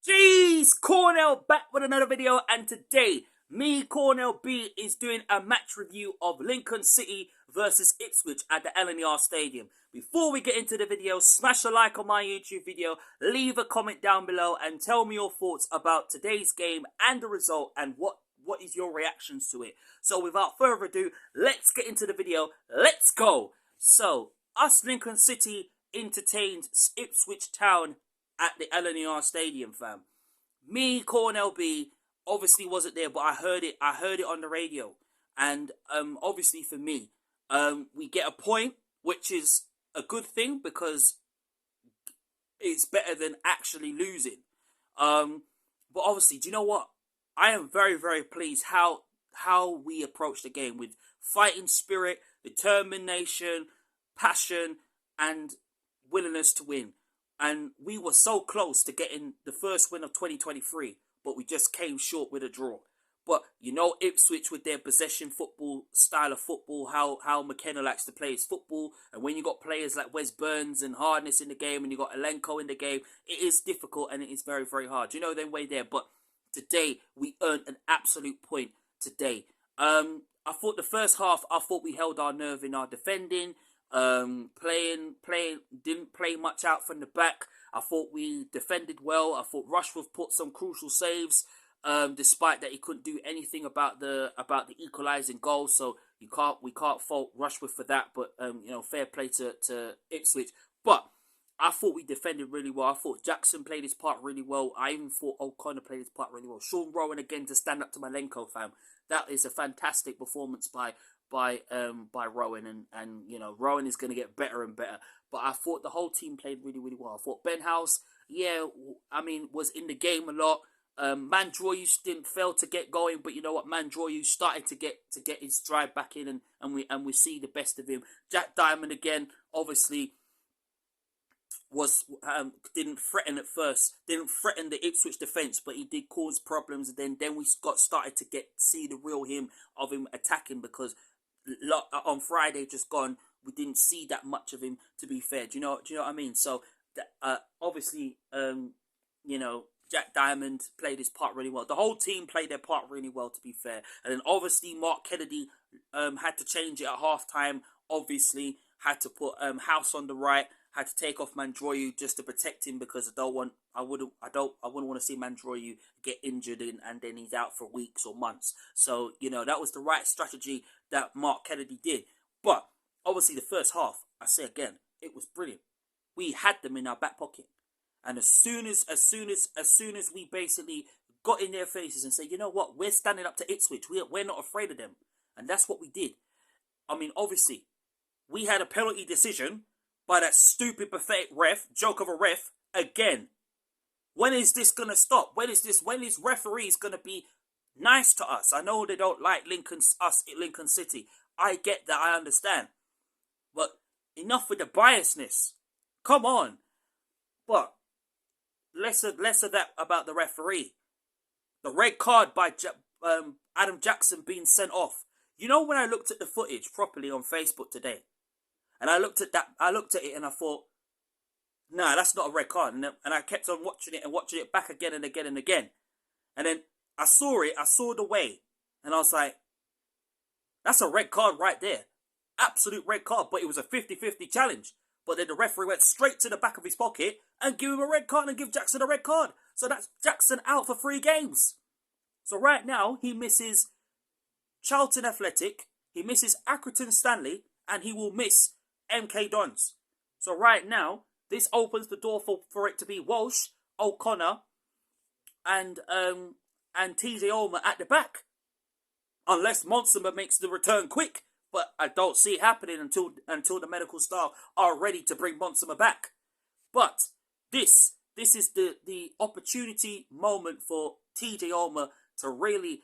Jeez, Cornell back with another video, and today, me, Cornell B, is doing a match review of Lincoln City versus Ipswich at the LNER Stadium. Before we get into the video, smash a like on my YouTube video, leave a comment down below, and tell me your thoughts about today's game and the result, and what is your reactions to it. So without further ado, let's get into the video. Let's go. So, us Lincoln City entertained Ipswich Town at the LNER Stadium, fam. Me, Cornell B, obviously wasn't there, but I heard it. I heard it on the radio, and obviously for me, we get a point, which is a good thing because it's better than actually losing. But obviously, do you know what? I am very, very pleased how we approach the game with fighting spirit, determination, passion, and willingness to win. And we were so close to getting the first win of 2023, but we just came short with a draw. But you know, Ipswich with their possession football style of football, how McKenna likes to play his football, and when you got players like Wes Burns and Hardness in the game, and you got Alenko in the game, it is difficult and it is very, very hard. You know, their way there. But today we earned an absolute point. Today, I thought the first half, I thought we held our nerve in our defending. Didn't play much out from the back. I thought we defended well. I thought Rushworth put some crucial saves, despite that he couldn't do anything about the equalising goal. So we can't fault Rushworth for that. But you know, fair play to Ipswich. But I thought we defended really well. I thought Jackson played his part really well. I even thought O'Connor played his part really well. Sean Rowan again to stand up to Malenko, fam. That is a fantastic performance by Rowan, and you know, Rowan is going to get better and better. But I thought the whole team played really, really well. I thought Ben House, yeah, I mean, was in the game a lot. Mandroyu didn't fail to get going, but you know what, Mandroyu started to get his stride back in, and we see the best of him. Jack Diamond again, obviously was didn't threaten at first, didn't threaten the Ipswich defence, but he did cause problems. And then we started to see the real him of him attacking, because on Friday just gone, we didn't see that much of him, to be fair. Do you know what I mean? So obviously, you know, Jack Diamond played his part really well. The whole team played their part really well, to be fair. And then obviously Mark Kennedy had to change it at halftime. Obviously had to put House on the right. Had to take off Mandroyu just to protect him, because I wouldn't want to see Mandroyu get injured and then he's out for weeks or months. So, you know, that was the right strategy that Mark Kennedy did. But obviously the first half, I say again, it was brilliant. We had them in our back pocket. And as soon as we basically got in their faces and said, you know what, we're standing up to Ipswich, we're not afraid of them. And that's what we did. I mean, obviously, we had a penalty decision by that stupid, pathetic ref, joke of a ref, again. When is this going to stop? When is referees going to be nice to us? I know they don't like us at Lincoln City. I get that, I understand. But enough with the biasness. Come on. But less of that about the referee. The red card by Adam Jackson being sent off. You know, when I looked at the footage properly on Facebook today, and I looked at it and I thought, nah, that's not a red card. And I kept on watching it back again and again and again. And then I saw the way, and I was like, that's a red card right there. Absolute red card, but it was a 50-50 challenge. But then the referee went straight to the back of his pocket and gave him a red card and give Jackson a red card. So that's Jackson out for 3 games. So right now, he misses Charlton Athletic, he misses Accrington Stanley, and he will miss MK Dons. So right now, this opens the door for it to be Walsh, O'Connor, and TJ Ulmer at the back. Unless Monsomer makes the return quick. But I don't see it happening until the medical staff are ready to bring Monsomer back. But this is the opportunity moment for TJ Ulmer to really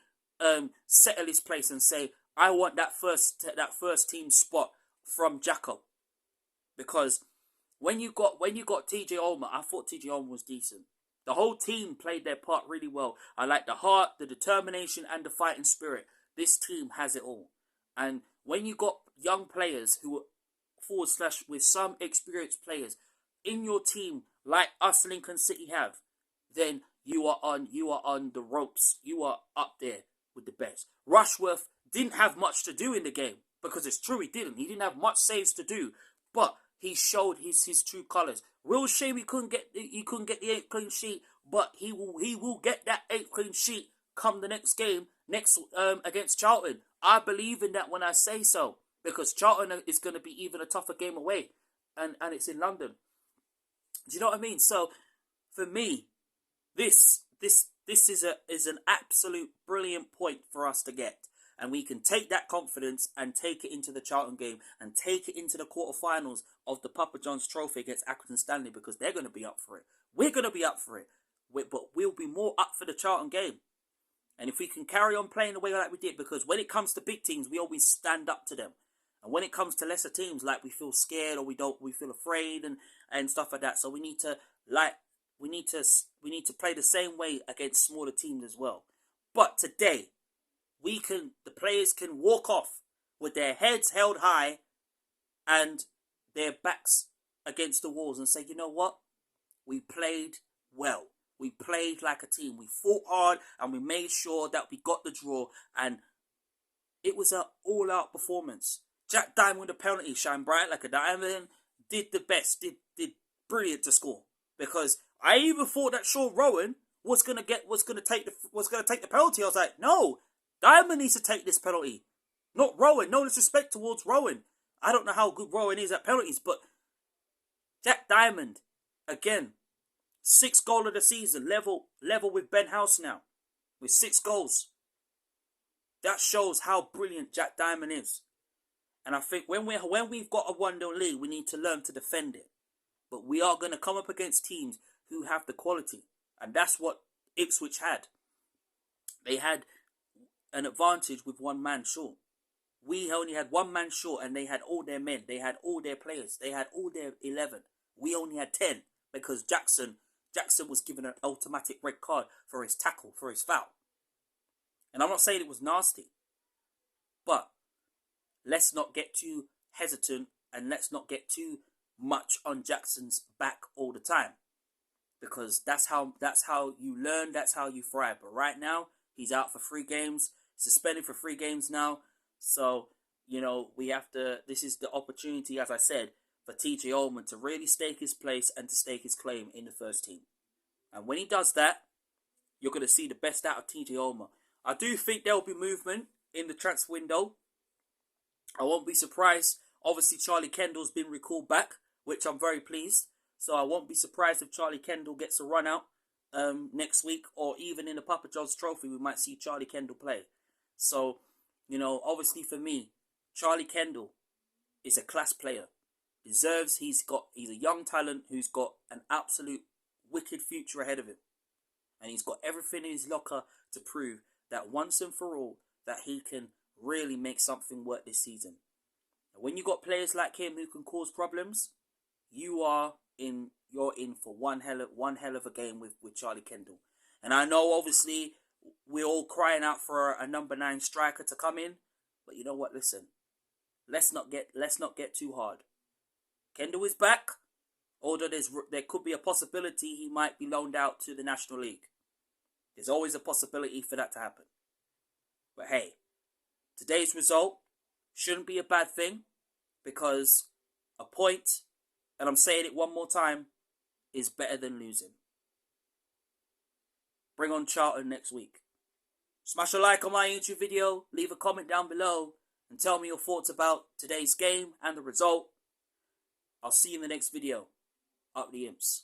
settle his place and say, I want that first team spot from Jacko. Because when you got TJ Ulmer, I thought TJ Ulmer was decent. The whole team played their part really well. I like the heart, the determination, and the fighting spirit. This team has it all. And when you got young players who are / with some experienced players in your team, like us Lincoln City have, then you are on the ropes. You are up there with the best. Rushworth didn't have much to do in the game, because it's true he didn't. He didn't have much saves to do, but he showed his true colours. Real shame he couldn't get the 8th clean sheet, but he will get that 8th clean sheet come the next game against Charlton. I believe in that when I say so, because Charlton is going to be even a tougher game away, and it's in London. Do you know what I mean? So for me, this is an absolute brilliant point for us to get. And we can take that confidence and take it into the Charlton game and take it into the quarterfinals of the Papa John's Trophy against Accrington Stanley, because they're going to be up for it. We're going to be up for it. But we'll be more up for the Charlton game. And if we can carry on playing the way like we did, because when it comes to big teams, we always stand up to them. And when it comes to lesser teams, like we feel scared or we feel afraid and stuff like that. So we need to play the same way against smaller teams as well. But today, the players can walk off with their heads held high and their backs against the walls and say, you know what? We played well. We played like a team. We fought hard and we made sure that we got the draw. And it was an all-out performance. Jack Diamond with the penalty, shine bright like a diamond. Did the best. Did brilliant to score. Because I even thought that Shaw Rowan was gonna take the penalty. I was like, no, Diamond needs to take this penalty, not Rowan. No disrespect towards Rowan. I don't know how good Rowan is at penalties, but Jack Diamond, again, 6th goal of the season, level with Ben House now, with 6 goals. That shows how brilliant Jack Diamond is. And I think when we've got a 1-0 lead, we need to learn to defend it. But we are going to come up against teams who have the quality. And that's what Ipswich had. They had an advantage with one man short. We only had one man short, and they had all their men. They had all their players. They had all their 11. We only had 10 because Jackson was given an automatic red card for his tackle, for his foul. And I'm not saying it was nasty, but let's not get too hesitant and let's not get too much on Jackson's back all the time, because that's how you learn, that's how you thrive. But right now, he's out for 3 games, suspended for 3 games now. So, we have to, this is the opportunity, as I said, for TJ Ullman to really stake his place and to stake his claim in the first team. And when he does that, you're going to see the best out of TJ Ullman. I do think there will be movement in the transfer window. I won't be surprised. Obviously, Charlie Kendall's been recalled back, which I'm very pleased. So I won't be surprised if Charlie Kendall gets a run out next week, or even in the Papa John's Trophy, we might see Charlie Kendall play. So, obviously for me, Charlie Kendall is a class player. He's a young talent who's got an absolute wicked future ahead of him. And he's got everything in his locker to prove that once and for all, that he can really make something work this season. And when you got players like him who can cause problems, you're in for one hell of a game with Charlie Kendall. And I know obviously we're all crying out for a number 9 striker to come in, but you know what? Listen, let's not get too hard. Kendall is back, although there could be a possibility he might be loaned out to the National League. There's always a possibility for that to happen. But hey, today's result shouldn't be a bad thing, because a point, and I'm saying it one more time, is better than losing. Bring on Charlton next week. Smash a like on my YouTube video, leave a comment down below, and tell me your thoughts about today's game and the result. I'll see you in the next video. Up the Imps.